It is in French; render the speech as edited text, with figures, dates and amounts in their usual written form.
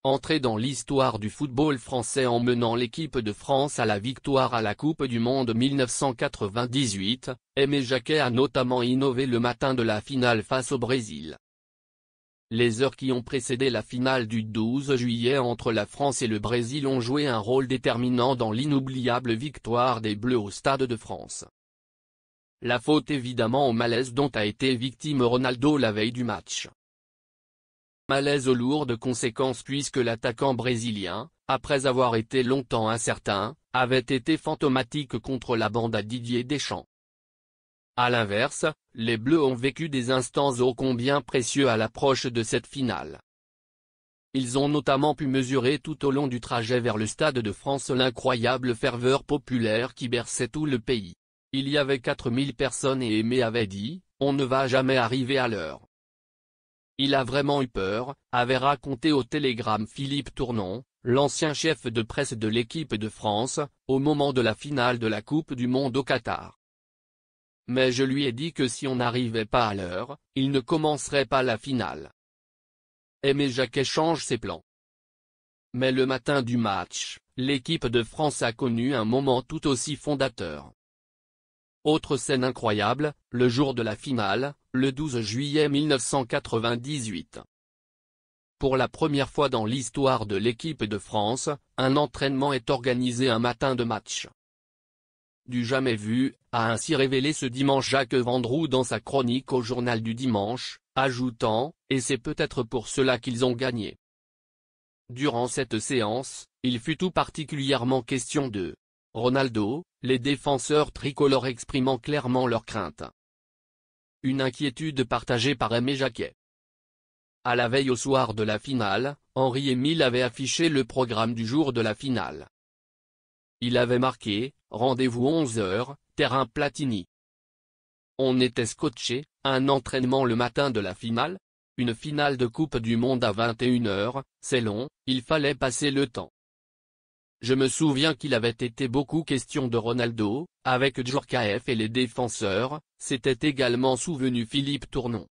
entré dans l'histoire du football français en menant l'équipe de France à la victoire à la Coupe du Monde 1998, Aimé Jacquet a notamment innové le matin de la finale face au Brésil. Les heures qui ont précédé la finale du 12 juillet entre la France et le Brésil ont joué un rôle déterminant dans l'inoubliable victoire des Bleus au Stade de France. La faute évidemment au malaise dont a été victime Ronaldo la veille du match. Malaise aux lourdes conséquences puisque l'attaquant brésilien, après avoir été longtemps incertain, avait été fantomatique contre la bande à Didier Deschamps. À l'inverse, les Bleus ont vécu des instants ô combien précieux à l'approche de cette finale. Ils ont notamment pu mesurer tout au long du trajet vers le Stade de France l'incroyable ferveur populaire qui berçait tout le pays. Il y avait 4000 personnes et Aimé avait dit « On ne va jamais arriver à l'heure ». Il a vraiment eu peur, avait raconté au Télégramme Philippe Tournon, l'ancien chef de presse de l'équipe de France, au moment de la finale de la Coupe du Monde au Qatar. Mais je lui ai dit que si on n'arrivait pas à l'heure, il ne commencerait pas la finale. Aimé Jacquet change ses plans. Mais le matin du match, l'équipe de France a connu un moment tout aussi fondateur. Autre scène incroyable, le jour de la finale, le 12 juillet 1998. Pour la première fois dans l'histoire de l'équipe de France, un entraînement est organisé un matin de match. Du jamais vu, a ainsi révélé ce dimanche Jacques Vendroux dans sa chronique au Journal du Dimanche, ajoutant « Et c'est peut-être pour cela qu'ils ont gagné ». Durant cette séance, il fut tout particulièrement question de Ronaldo, les défenseurs tricolores exprimant clairement leurs craintes. Une inquiétude partagée par Aimé Jacquet. À la veille au soir de la finale, Henri-Émile avait affiché le programme du jour de la finale. Il avait marqué « Rendez-vous 11h, terrain Platini ». On était scotché, un entraînement le matin de la finale ? Une finale de Coupe du Monde à 21h, c'est long, il fallait passer le temps. Je me souviens qu'il avait été beaucoup question de Ronaldo, avec Djorkaeff et les défenseurs, s'était également souvenu Philippe Tournon.